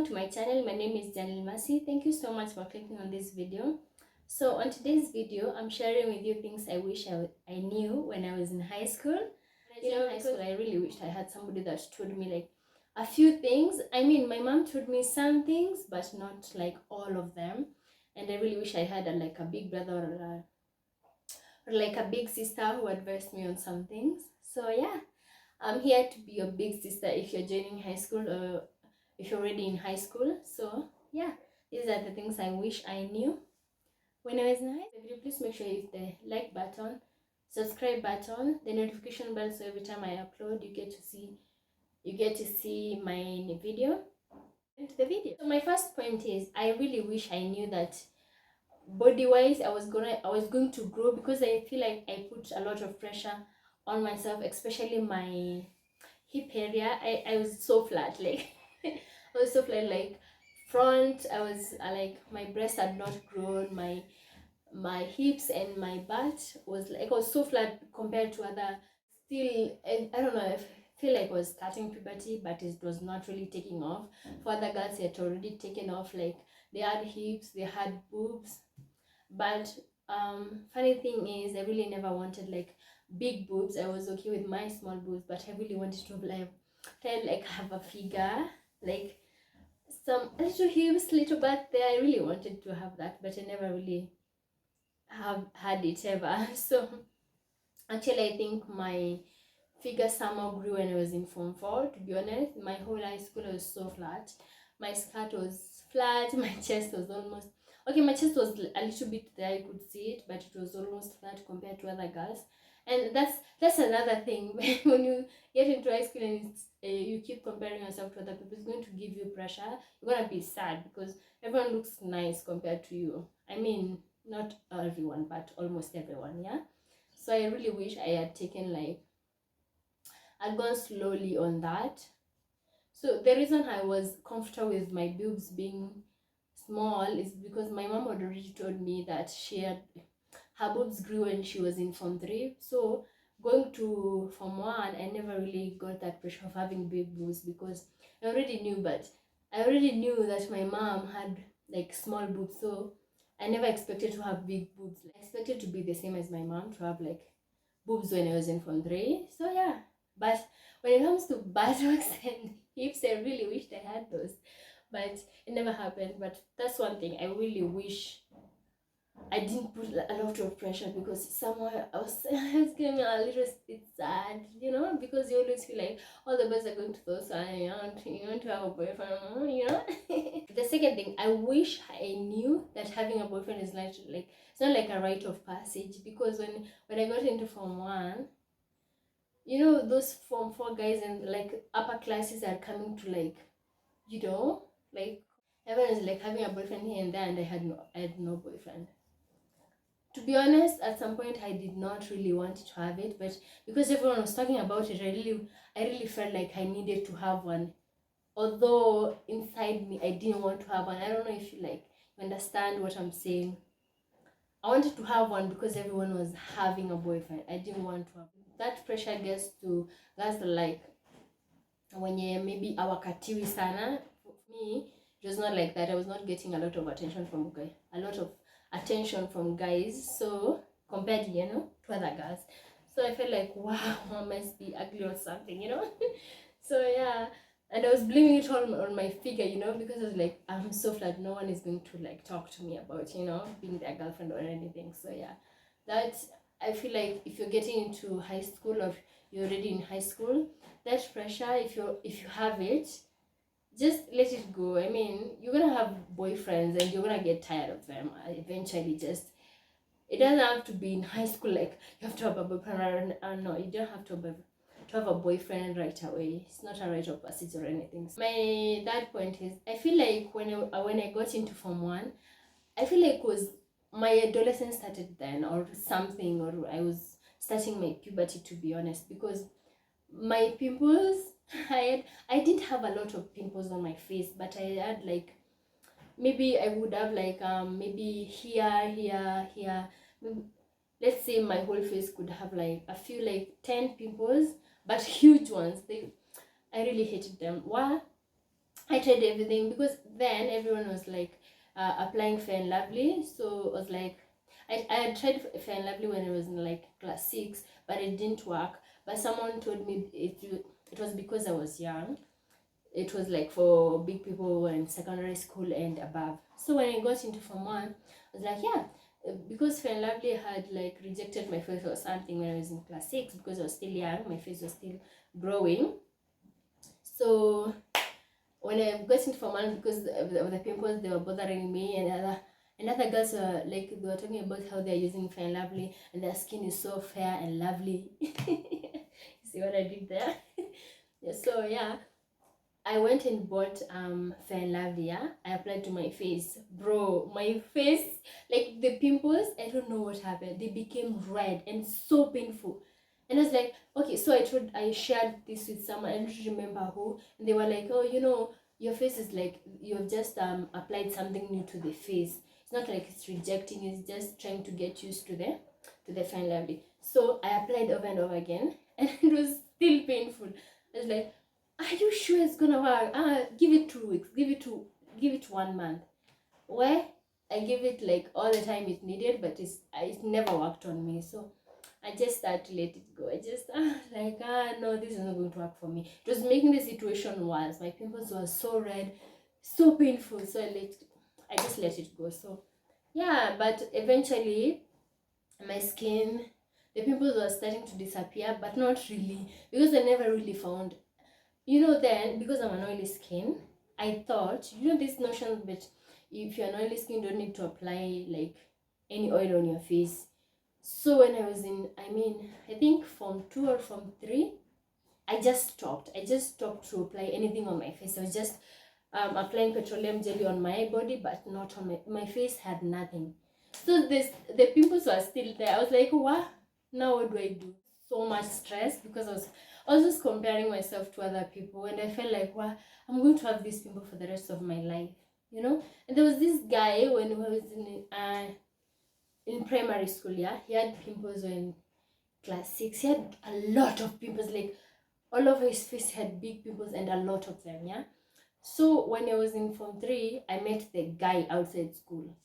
Welcome to my channel. My name is Janelle Mercy. Thank you so much for clicking on this video. So on today's video, I'm sharing with you things I wish I knew when I was in high school. In high school, I really wished I had somebody that told me like a few things. I mean, my mom told me some things, but not like all of them. And I really wish I had like a big brother or like a big sister who advised me on some things. So yeah, I'm here to be your big sister if you're joining high school or if you're already in high school. So yeah, these are the things I wish I knew when I was in high school. Please make sure you hit the like button, subscribe button, the notification bell, so every time I upload you get to see my video. Into the video. So my first point is I really wish I knew that body wise I was going to grow, because I feel like I put a lot of pressure on myself, especially my hip area. I was so flat, like I was so flat, like front. I was like my breast had not grown, my hips and my butt was like, I was so flat compared to other. Still, I don't know, I feel like I was starting puberty, but it was not really taking off. For other girls, it had already taken off, like they had hips, they had boobs. But funny thing is, I really never wanted like big boobs. I was okay with my small boobs, but I really wanted to like try like have a figure, like some little hips, little butt there. I really wanted to have that, but I never really have had it ever. So actually I think my figure somehow grew when I was in Form 4, to be honest. My whole high school was so flat. My skirt was flat, my chest was almost okay, my chest was a little bit there, I could see it, but it was almost flat compared to other girls. And that's another thing. When you get into high school and you keep comparing yourself to other people, it's going to give you pressure. You're gonna be sad because everyone looks nice compared to you. I mean, not everyone, but almost everyone, yeah. So I really wish I had taken like I'd gone slowly on that. So the reason I was comfortable with my boobs being small is because my mom had already told me that her boobs grew when she was in Form 3. So going to Form 1, I never really got that pressure of having big boobs, because I already knew that my mom had like small boobs. So I never expected to have big boobs. I expected to be the same as my mom, to have like boobs when I was in Form 3. So yeah, but when it comes to buttocks and hips, I really wished I had those, but it never happened. But that's one thing I really wish I didn't put a lot of pressure, because somewhere I was it's getting a little bit sad, because you always feel like all the boys are going to those, and you want to have a boyfriend. The second thing, I wish I knew that having a boyfriend is like it's not like a rite of passage, because when I got into Form 1, those Form 4 guys and like upper classes are coming to like, like everyone is like having a boyfriend here and there, and I had no boyfriend. To be honest, at some point I did not really want to have it, but because everyone was talking about it, I really felt like I needed to have one. Although inside me I didn't want to have one. I don't know if you understand what I'm saying. I wanted to have one because everyone was having a boyfriend. I didn't want to have that. Pressure gets to that's like when you maybe awakatiwi sana. For me, it was not like that. I was not getting a lot of attention from guys, so compared to other girls. So I felt like, wow, I must be ugly or something. So yeah, and I was blaming it all on my figure, because I was like, I'm so flat, no one is going to like talk to me about being their girlfriend or anything. So yeah, that I feel like if you're getting into high school, or you're already in high school, that pressure, if you have it, just let it go. I mean, you're gonna have boyfriends and you're gonna get tired of them eventually. Just it doesn't have to be in high school, like you have to have a boyfriend. No, you don't have to have a boyfriend right away. It's not a rite of passage or anything. So my third point is, I feel like when I got into Form 1, I feel like it was my adolescence started then or something, or I was starting my puberty, to be honest, because my pimples, I didn't have a lot of pimples on my face, but I had like, maybe I would have like maybe here. Maybe, let's say my whole face could have like a few, like 10 pimples, but huge ones. I really hated them. Why? I tried everything, because then everyone was like applying Fair and Lovely. So I was like, I had tried Fair and Lovely when I was in like class 6, but it didn't work. But someone told me it was because I was young. It was like for big people who were in secondary school and above. So when I got into Form 1, I was like, yeah, because Fair and Lovely had like rejected my face or something when I was in class 6, because I was still young, my face was still growing. So when I got into Form 1, because of the pimples, they were bothering me, and other girls were like, they were talking about how they're using Fair and Lovely and their skin is so fair and lovely. See what I did there? Yeah, so yeah, I went and bought Fair and Lovely. Yeah, I applied to my face, bro. My face, like the pimples, I don't know what happened. They became red and so painful. And I was like, okay, so I shared this with someone. I don't remember who, and they were like, oh, your face is like you've just applied something new to the face. It's not like it's rejecting. It's just trying to get used to the Fair and Lovely. So I applied over and over again, and it was still painful. I was like, are you sure it's gonna work? Give it 2 weeks. Give it 1 month. Where I gave it like all the time it needed, but it never worked on me. So I just started to let it go. I just no, this is not going to work for me. It was making the situation worse. My pimples were so red, so painful. So I just let it go. So yeah, but eventually my skin, the pimples were starting to disappear, but not really, because I never really found, then because I'm an oily skin, I thought, this notion that if you're an oily skin, you don't need to apply like any oil on your face. So when I was I think Form 2 or Form 3, I just stopped. I just stopped to apply anything on my face. I was just applying petroleum jelly on my body, but not on my face. Had nothing. So the pimples were still there. I was like, what? Now what do I do? So much stress, because I was just comparing myself to other people, and I felt like, wow, I'm going to have this pimple for the rest of my life, And there was this guy when I was in primary school. Yeah, he had pimples when class 6. He had a lot of pimples, like all over his face had big pimples, and a lot of them. Yeah. So when I was in Form 3, I met the guy outside school,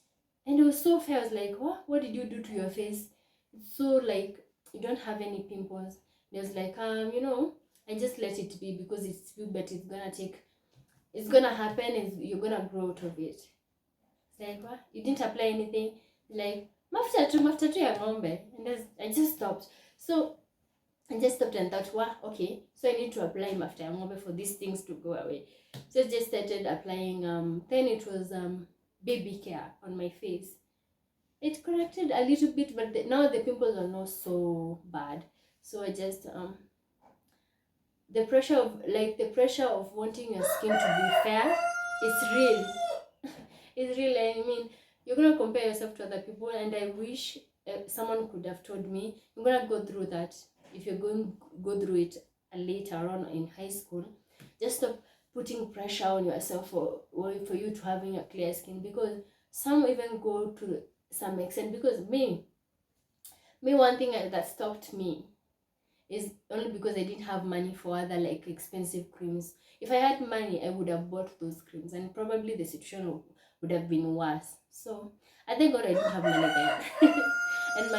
and it was so fair. I was like, what did you do to your face? It's so like you don't have any pimples. And I was like, I just let it be, because it's puberty. It's gonna happen, and you're gonna grow out of it. It's like, what? You didn't apply anything? Like, mafuta tu ya ng'ombe. And I just stopped. So I just stopped and thought, wow, okay, so I need to apply mafuta ya ng'ombe for these things to go away. So I just started applying, then it was baby care on my face. It corrected a little bit, but now the pimples are not so bad. So I just the pressure of wanting your skin to be fair is real. It's real. I mean, you're gonna compare yourself to other people, and I wish someone could have told me, you're gonna go through that. If you're going to go through it later on in high school, just stop putting pressure on yourself for you to having a clear skin, because some even go to some extent. Because me one thing that stopped me is only because I didn't have money for other like expensive creams. If I had money, I would have bought those creams, and probably the situation would have been worse. So I thank God I didn't have money there. And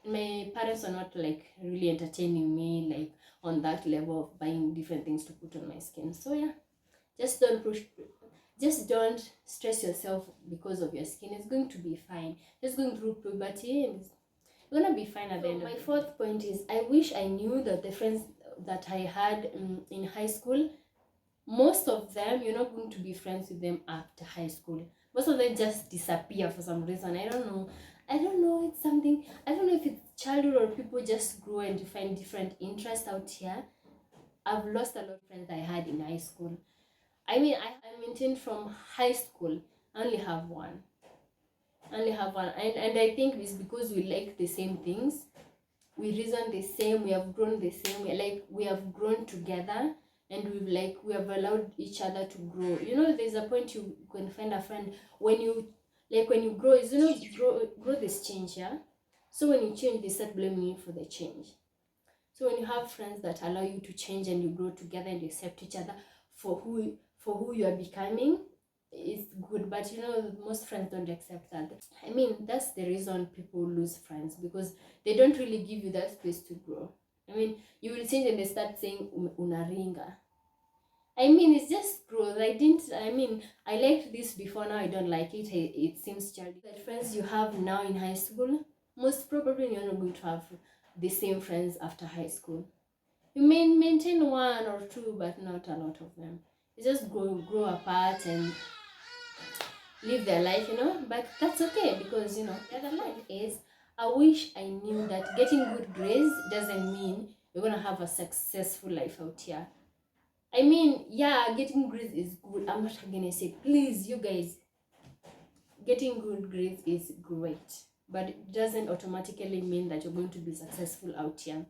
my parents are not like really entertaining me like on that level of buying different things to put on my skin. So yeah, just don't stress yourself because of your skin. It's going to be fine. Just going through puberty, and you're gonna be fine at the end. My fourth point is, I wish I knew that the friends that I had in high school, most of them, you're not going to be friends with them after high school. Most of them just disappear for some reason. I don't know. It's something. I don't know if it's childhood or people just grow and find different interests out here. I've lost a lot of friends I had in high school. I mean, I maintained from high school. I only have one. And I think it's because we like the same things. We reason the same. We have grown the same. We have grown together, and we have allowed each other to grow. There's a point you can find a friend when you grow. Is grow this change, yeah. So when you change, they start blaming you for the change. So when you have friends that allow you to change and you grow together and you accept each other for who you are becoming is good, but you know, most friends don't accept that. I mean, that's the reason people lose friends, because they don't really give you that space to grow. I mean, you will change and they start saying unaringa. I mean, it's just growth. I liked this before, now I don't like it. It seems childish. The friends you have now in high school, most probably you're not going to have the same friends after high school. You may maintain one or two, but not a lot of them. You just grow apart and live their life, you know. But that's okay, because you know, the other life is, I wish I knew that getting good grades doesn't mean you're gonna have a successful life out here. I mean, yeah, getting grades is good. I'm not gonna say, please, you guys, getting good grades is great, but it doesn't automatically mean that you're going to be successful out here.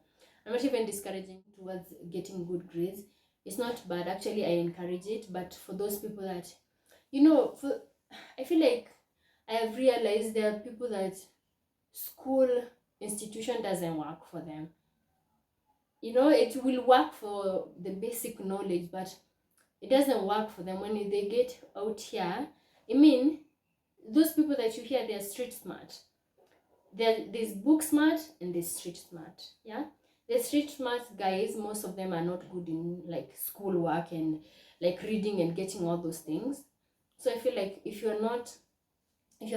I'm not even discouraging towards getting good grades. It's not bad. Actually, I encourage it. But for those people that, you know, I feel like I have realized there are people that school institution doesn't work for them. You know, it will work for the basic knowledge, but it doesn't work for them when they get out here. I mean, those people that you hear, they're street smart. There's book smart and there's street smart. Yeah, the street smart guys, most of them are not good in like school work and like reading and getting all those things. So I feel like if you're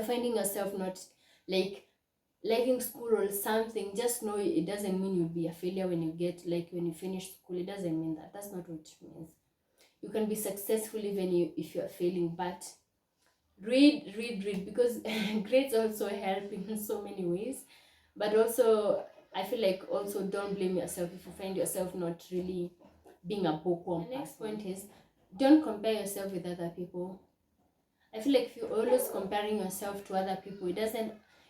finding yourself not like liking school or something, just know it doesn't mean you'll be a failure when you finish school. It doesn't mean that. That's not what it means. You can be successful even if you're failing, but read, because grades also help in so many ways. But also, I feel like also don't blame yourself if you find yourself not really being a bookworm. The next point is, don't compare yourself with other people. I feel like if you're always comparing yourself to other people, it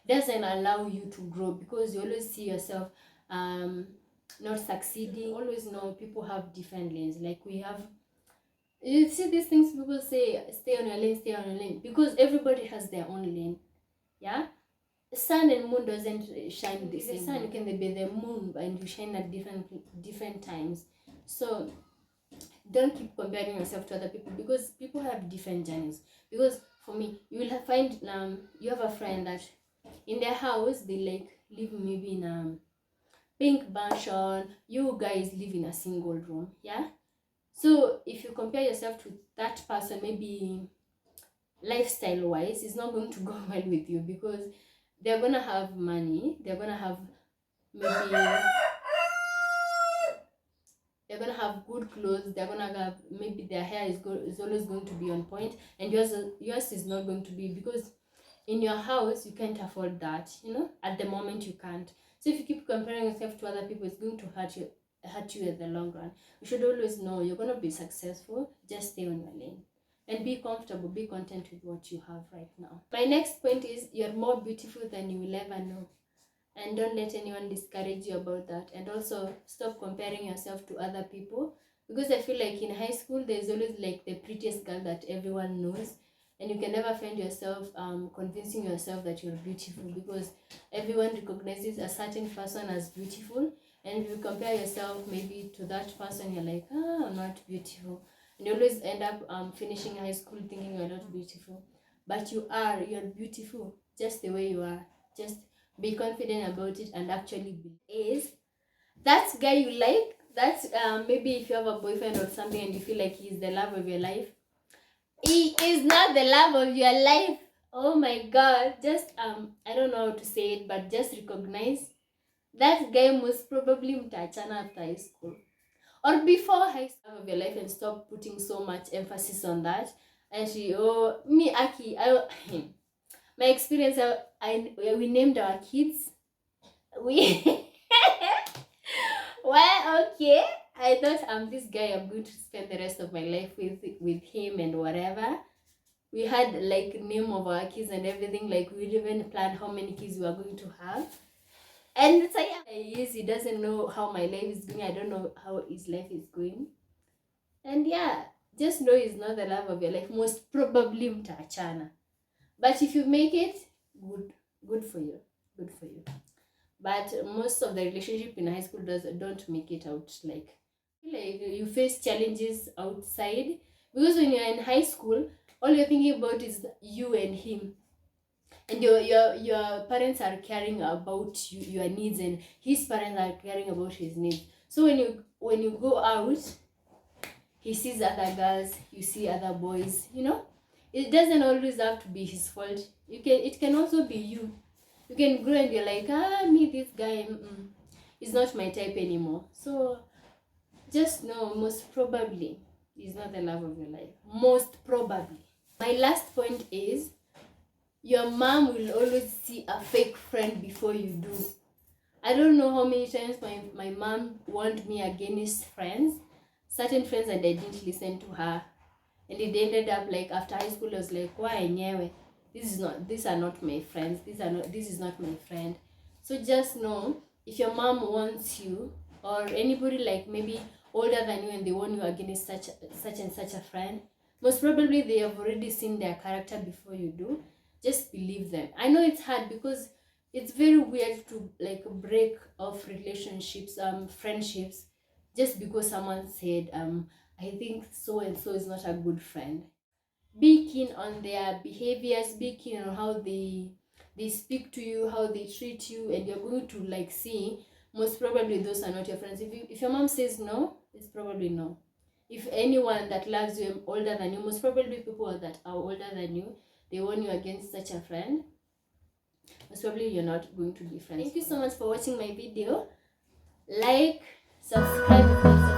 doesn't allow you to grow, because you always see yourself not succeeding. Always know people have different lanes. Like you see these things people say, stay on your lane, because everybody has their own lane. Yeah, sun and moon doesn't shine the same. The sun can be the moon, and you shine at different times. So don't keep comparing yourself to other people, because people have different journeys. Because for me, you will find you have a friend that in their house they like live maybe in a pink mansion, you guys live in a single room. Yeah, so if you compare yourself to that person, maybe lifestyle wise, it's not going to go well with you, because they're gonna have money, they're gonna have maybe they're gonna have good clothes, they're gonna have maybe their hair is always going to be on point, and yours is not going to be, because in your house you can't afford that, you know, at the moment you can't. So if you keep comparing yourself to other people, it's going to hurt you in the long run. You should always know you're going to be successful. Just stay on your lane and be comfortable, be content with what you have right now. My next point is, you're more beautiful than you will ever know, and don't let anyone discourage you about that. And also stop comparing yourself to other people, because I feel like in high school there's always like the prettiest girl that everyone knows, and you can never find yourself convincing yourself that you're beautiful, because everyone recognizes a certain person as beautiful, and if you compare yourself maybe to that person, you're like, I'm not beautiful, and you always end up finishing high school thinking you're not beautiful. But you're beautiful just the way you are. Just be confident about it and actually be. Is that guy you like, that's maybe if you have a boyfriend or something and you feel like he's the love of your life, he is not the love of your life. Oh my god, just I don't know how to say it, but just recognize that guy most probably mtachana after high school or before high school of your life, and stop putting so much emphasis on that. And me Aki, my experience, we named our kids, we well, okay, I thought this guy, I'm going to spend the rest of my life with him and whatever. We had like name of our kids and everything, like we even planned how many kids we are going to have. And so yeah, he doesn't know how my life is going. I don't know how his life is going. And yeah, just know he's not the love of your life. Most probably mtaachana. But if you make it, good for you. Good for you. But most of the relationship in high school don't make it out. Like you face challenges outside, Because when you're in high school, all you're thinking about is you and him, and your parents are caring about your needs, and his parents are caring about his needs. So when you go out, he sees other girls, you see other boys, you know. It doesn't always have to be his fault. It can also be you. You can grow and you're like, me, this guy is not my type anymore. So just know, most probably he's not the love of your life. Most probably. My last point is, your mom will always see a fake friend before you do. I don't know how many times my mom warned me against certain friends, and I didn't listen to her. And it ended up like after high school, I was like, why nyewe? These are not my friends. This is not my friend. So just know, if your mom wants you, or anybody like maybe older than you, and they warn you against such and such a friend, most probably they have already seen their character before you do. Just believe them. I know it's hard, because it's very weird to like break off relationships, friendships, just because someone said, I think so and so is not a good friend. Be keen on their behaviors, be keen on how they speak to you, how they treat you, and you're going to like see, most probably those are not your friends. If your mom says no, it's probably no. If anyone that loves you older than you, most probably people that are older than you, they warn you against such a friend, most probably you're not going to be friends. Thank you so much for watching my video. Like, subscribe if